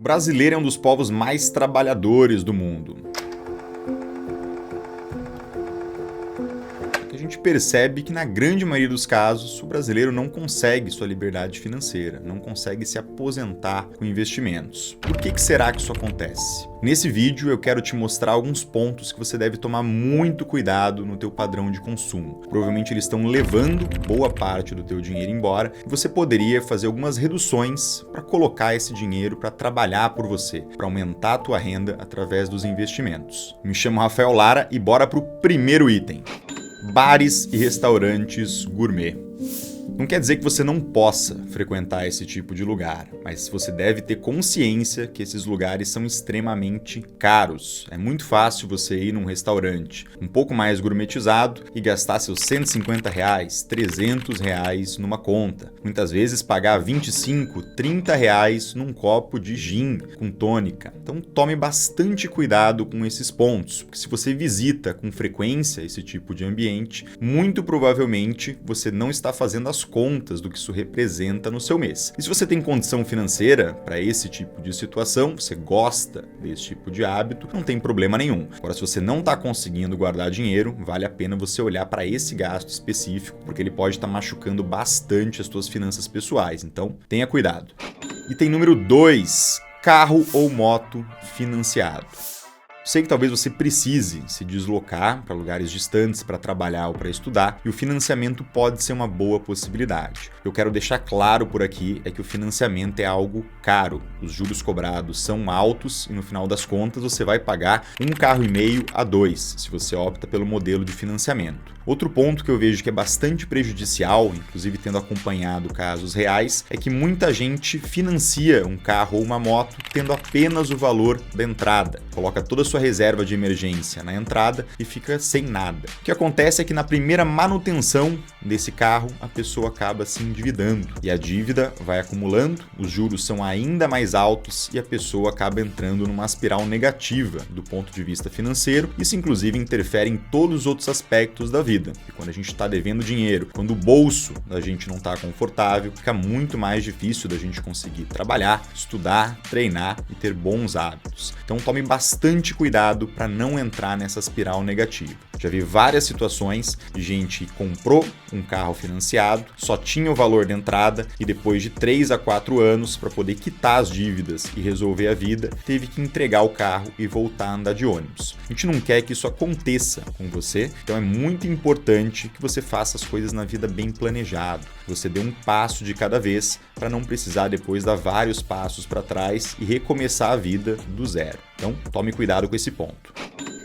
brasileiro é um dos povos mais trabalhadores do mundo. A gente percebe que, na grande maioria dos casos, o brasileiro não consegue sua liberdade financeira, não consegue se aposentar com investimentos. Por que será que isso acontece? Nesse vídeo eu quero te mostrar alguns pontos que você deve tomar muito cuidado no teu padrão de consumo. Provavelmente eles estão levando boa parte do teu dinheiro embora e você poderia fazer algumas reduções para colocar esse dinheiro para trabalhar por você, para aumentar a tua renda através dos investimentos. Me chamo Rafael Lara e bora para o primeiro item. Bares e restaurantes gourmet. Não quer dizer que você não possa frequentar esse tipo de lugar, mas você deve ter consciência que esses lugares são extremamente caros. É muito fácil você ir num restaurante um pouco mais gourmetizado e gastar seus R$150, R$300 numa conta. Muitas vezes pagar R$25, R$30 num copo de gin com tônica. Então tome bastante cuidado com esses pontos, porque se você visita com frequência esse tipo de ambiente, muito provavelmente você não está fazendo as contas do que isso representa no seu mês. E se você tem condição financeira para esse tipo de situação, você gosta desse tipo de hábito, não tem problema nenhum. Agora, se você não está conseguindo guardar dinheiro, vale a pena você olhar para esse gasto específico, porque ele pode estar machucando bastante as suas finanças pessoais. Então, tenha cuidado. Item número 2, carro ou moto financiado. Sei que talvez você precise se deslocar para lugares distantes para trabalhar ou para estudar, e o financiamento pode ser uma boa possibilidade. Eu quero deixar claro por aqui é que o financiamento é algo caro. Os juros cobrados são altos e no final das contas você vai pagar R$1,5 carro a 2 se você opta pelo modelo de financiamento. Outro ponto que eu vejo que é bastante prejudicial, inclusive tendo acompanhado casos reais, é que muita gente financia um carro ou uma moto tendo apenas o valor da entrada. Coloca toda a sua reserva de emergência na entrada e fica sem nada. O que acontece é que na primeira manutenção desse carro, a pessoa acaba se endividando e a dívida vai acumulando, os juros são ainda mais altos e a pessoa acaba entrando numa espiral negativa do ponto de vista financeiro. Isso inclusive interfere em todos os outros aspectos da vida. E quando a gente está devendo dinheiro, quando o bolso da gente não está confortável, fica muito mais difícil da gente conseguir trabalhar, estudar, treinar e ter bons hábitos. Então tome bastante cuidado para não entrar nessa espiral negativa. Já vi várias situações de gente que comprou um carro financiado, só tinha o valor de entrada e depois de 3 a 4 anos, para poder quitar as dívidas e resolver a vida, teve que entregar o carro e voltar a andar de ônibus. A gente não quer que isso aconteça com você, então é muito importante que você faça as coisas na vida bem planejado. Você dê um passo de cada vez para não precisar depois dar vários passos para trás e recomeçar a vida do zero. Então, tome cuidado com esse ponto.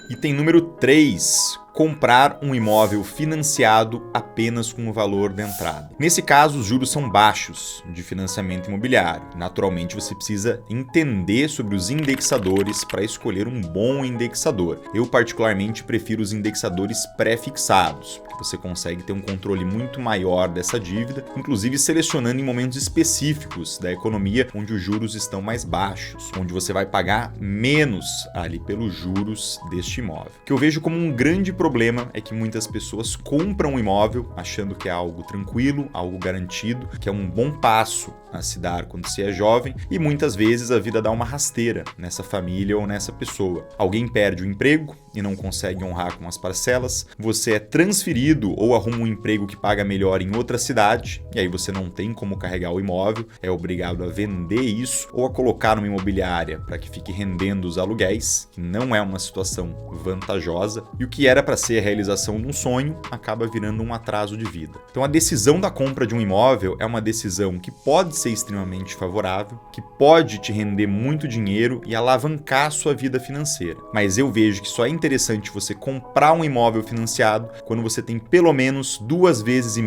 Item número 3. Comprar um imóvel financiado apenas com o valor da entrada. Nesse caso, os juros são baixos de financiamento imobiliário. Naturalmente, você precisa entender sobre os indexadores para escolher um bom indexador. Eu, particularmente, prefiro os indexadores pré-fixados, porque você consegue ter um controle muito maior dessa dívida, inclusive selecionando em momentos específicos da economia onde os juros estão mais baixos, onde você vai pagar menos ali pelos juros deste imóvel. O que eu vejo como um grande problema é que muitas pessoas compram um imóvel achando que é algo tranquilo, algo garantido, que é um bom passo a se dar quando se é jovem, e muitas vezes a vida dá uma rasteira nessa família ou nessa pessoa. Alguém perde o emprego e não consegue honrar com as parcelas, você é transferido ou arruma um emprego que paga melhor em outra cidade, e aí você não tem como carregar o imóvel, é obrigado a vender isso ou a colocar numa imobiliária para que fique rendendo os aluguéis, que não é uma situação vantajosa, e o que era para ser a realização de um sonho acaba virando um atraso de vida. Então a decisão da compra de um imóvel é uma decisão que pode ser extremamente favorável, que pode te render muito dinheiro e alavancar a sua vida financeira. Mas eu vejo que só é interessante você comprar um imóvel financiado quando você tem pelo menos 2,5 vezes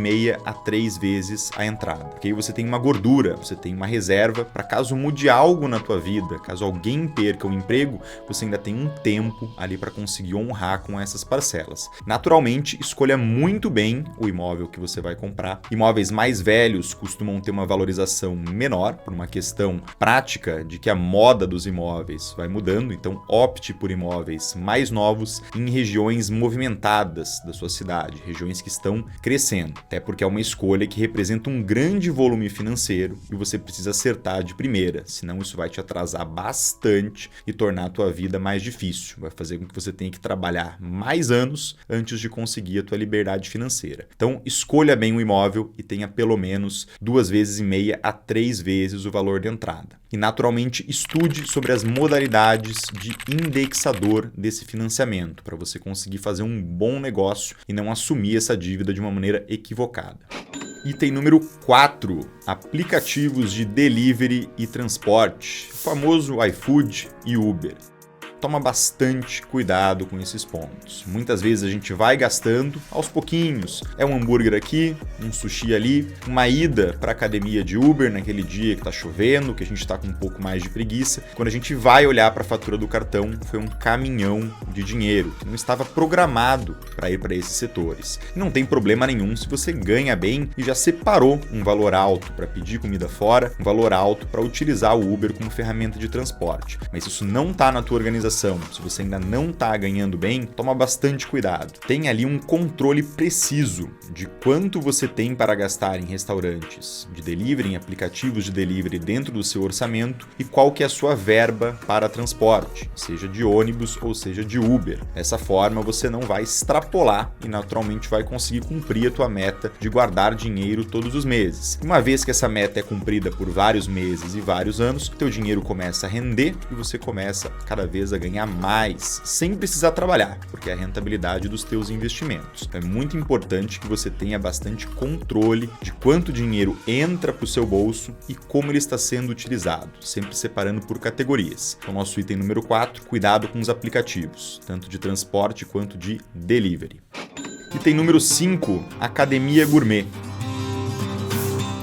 a 3 vezes a entrada. Porque aí você tem uma gordura, você tem uma reserva para caso mude algo na tua vida, caso alguém perca o emprego, você ainda tem um tempo ali para conseguir honrar com essas parcelas. delas. Naturalmente, escolha muito bem o imóvel que você vai comprar. Imóveis mais velhos costumam ter uma valorização menor, por uma questão prática de que a moda dos imóveis vai mudando, então opte por imóveis mais novos em regiões movimentadas da sua cidade, regiões que estão crescendo, até porque é uma escolha que representa um grande volume financeiro e você precisa acertar de primeira, senão isso vai te atrasar bastante e tornar a tua vida mais difícil, vai fazer com que você tenha que trabalhar mais anos antes de conseguir a tua liberdade financeira. Então, escolha bem o imóvel e tenha pelo menos 2,5 vezes a 3 vezes o valor de entrada. E, naturalmente, estude sobre as modalidades de indexador desse financiamento, para você conseguir fazer um bom negócio e não assumir essa dívida de uma maneira equivocada. Item número 4, aplicativos de delivery e transporte, o famoso iFood e Uber. Toma bastante cuidado com esses pontos. Muitas vezes a gente vai gastando aos pouquinhos. É um hambúrguer aqui, um sushi ali, uma ida para a academia de Uber naquele dia que está chovendo, que a gente está com um pouco mais de preguiça. Quando a gente vai olhar para a fatura do cartão, foi um caminhão de dinheiro que não estava programado para ir para esses setores. Não tem problema nenhum se você ganha bem e já separou um valor alto para pedir comida fora, um valor alto para utilizar o Uber como ferramenta de transporte. Mas isso não está na tua organização. Se você ainda não está ganhando bem, toma bastante cuidado. Tem ali um controle preciso de quanto você tem para gastar em restaurantes de delivery, em aplicativos de delivery dentro do seu orçamento e qual que é a sua verba para transporte, seja de ônibus ou seja de Uber. Dessa forma, você não vai extrapolar e naturalmente vai conseguir cumprir a tua meta de guardar dinheiro todos os meses. Uma vez que essa meta é cumprida por vários meses e vários anos, teu dinheiro começa a render e você começa cada vez a ganhar mais, sem precisar trabalhar, porque é a rentabilidade dos teus investimentos. Então é muito importante que você tenha bastante controle de quanto dinheiro entra para o seu bolso e como ele está sendo utilizado, sempre separando por categorias. Então, nosso item número 4, cuidado com os aplicativos, tanto de transporte quanto de delivery. Item número 5, academia gourmet.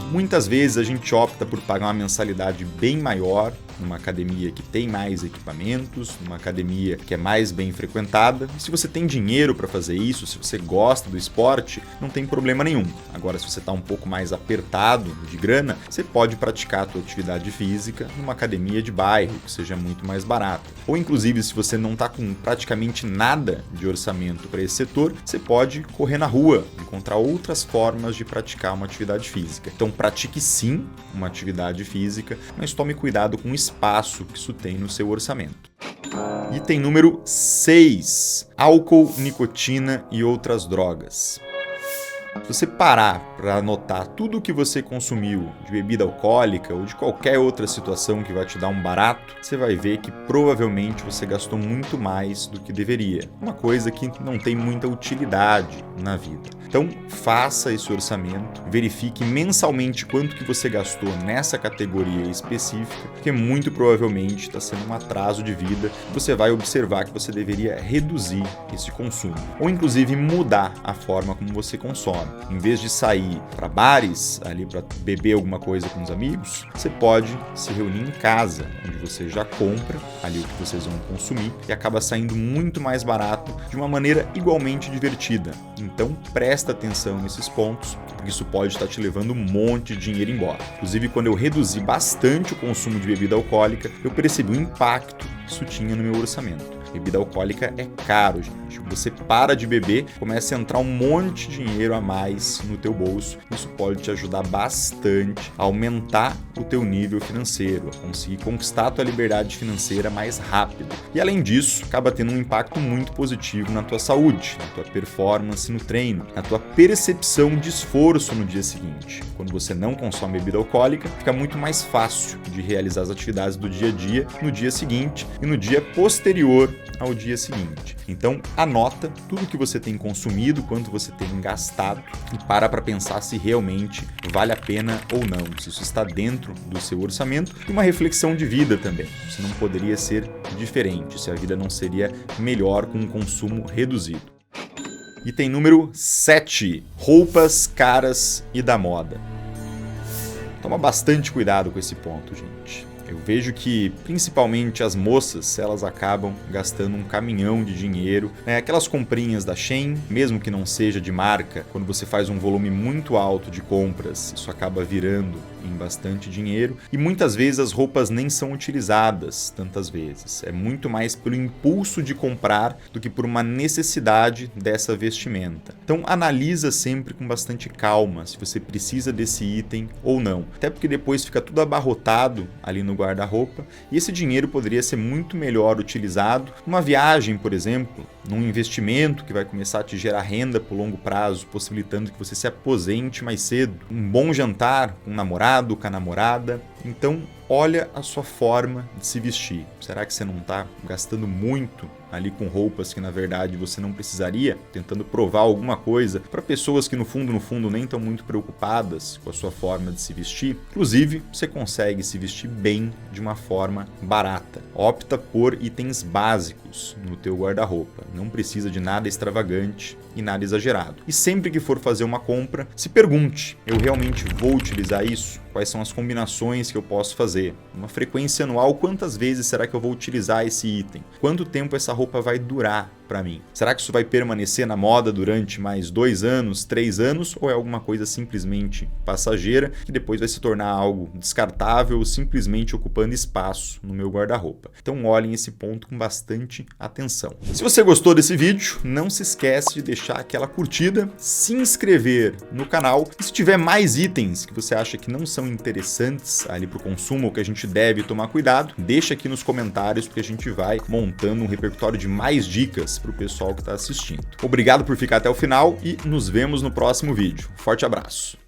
Muitas vezes a gente opta por pagar uma mensalidade bem maior numa academia que tem mais equipamentos, numa academia que é mais bem frequentada. E se você tem dinheiro para fazer isso, se você gosta do esporte, não tem problema nenhum. Agora, se você está um pouco mais apertado de grana, você pode praticar a sua atividade física numa academia de bairro, que seja muito mais barata. Ou, inclusive, se você não está com praticamente nada de orçamento para esse setor, você pode correr na rua, encontrar outras formas de praticar uma atividade física. Então, pratique sim uma atividade física, mas tome cuidado com o espaço que isso tem no seu orçamento. Item número 6, álcool, nicotina e outras drogas. Se você parar para anotar tudo o que você consumiu de bebida alcoólica ou de qualquer outra situação que vai te dar um barato, você vai ver que provavelmente você gastou muito mais do que deveria. Uma coisa que não tem muita utilidade na vida. Então, faça esse orçamento, verifique mensalmente quanto que você gastou nessa categoria específica, porque muito provavelmente está sendo um atraso de vida. Você vai observar que você deveria reduzir esse consumo, ou inclusive mudar a forma como você consome. Em vez de sair para bares, ali para beber alguma coisa com os amigos, você pode se reunir em casa, onde você já compra ali o que vocês vão consumir e acaba saindo muito mais barato de uma maneira igualmente divertida. Então, presta atenção nesses pontos, porque isso pode estar te levando um monte de dinheiro embora. Inclusive, quando eu reduzi bastante o consumo de bebida alcoólica, eu percebi o impacto que isso tinha no meu orçamento. Bebida alcoólica é caro, gente. Você para de beber, começa a entrar um monte de dinheiro a mais no teu bolso. Isso pode te ajudar bastante a aumentar o teu nível financeiro, a conseguir conquistar a tua liberdade financeira mais rápido. E além disso, acaba tendo um impacto muito positivo na tua saúde, na tua performance no treino, na tua percepção de esforço no dia seguinte. Quando você não consome bebida alcoólica, fica muito mais fácil de realizar as atividades do dia a dia no dia seguinte e no dia posterior ao dia seguinte. Então, anota tudo que você tem consumido, quanto você tem gastado e para pensar se realmente vale a pena ou não, se isso está dentro do seu orçamento, e uma reflexão de vida também. Se não poderia ser diferente, se a vida não seria melhor com um consumo reduzido. Item número 7, roupas caras e da moda. Toma bastante cuidado com esse ponto, gente. Eu vejo que, principalmente as moças, elas acabam gastando um caminhão de dinheiro. Aquelas comprinhas da Shein, mesmo que não seja de marca, quando você faz um volume muito alto de compras, isso acaba virando em bastante dinheiro. E muitas vezes as roupas nem são utilizadas tantas vezes. É muito mais pelo impulso de comprar do que por uma necessidade dessa vestimenta. Então analisa sempre com bastante calma se você precisa desse item ou não. Até porque depois fica tudo abarrotado ali no guarda-roupa e esse dinheiro poderia ser muito melhor utilizado numa viagem, por exemplo, num investimento que vai começar a te gerar renda por longo prazo, possibilitando que você se aposente mais cedo. Um bom jantar com um namorado, com a namorada. Então, olha a sua forma de se vestir. Será que você não está gastando muito ali com roupas que na verdade você não precisaria, tentando provar alguma coisa para pessoas que no fundo nem estão muito preocupadas com a sua forma de se vestir? Inclusive, você consegue se vestir bem de uma forma barata. Opta por itens básicos no teu guarda-roupa. Não precisa de nada extravagante e nada exagerado. E sempre que for fazer uma compra, se pergunte: eu realmente vou utilizar isso? Quais são as combinações que eu posso fazer? Uma frequência anual, quantas vezes será que eu vou utilizar esse item? Quanto tempo essa roupa vai durar para mim? Será que isso vai permanecer na moda durante mais 2 anos, 3 anos? Ou é alguma coisa simplesmente passageira que depois vai se tornar algo descartável, simplesmente ocupando espaço no meu guarda-roupa? Então olhem esse ponto com bastante atenção. Se você gostou desse vídeo, não se esquece de deixar aquela curtida, se inscrever no canal e se tiver mais itens que você acha que não são interessantes ali para o consumo ou que a gente deve tomar cuidado, deixa aqui nos comentários porque a gente vai montando um repertório de mais dicas para o pessoal que está assistindo. Obrigado por ficar até o final e nos vemos no próximo vídeo. Forte abraço!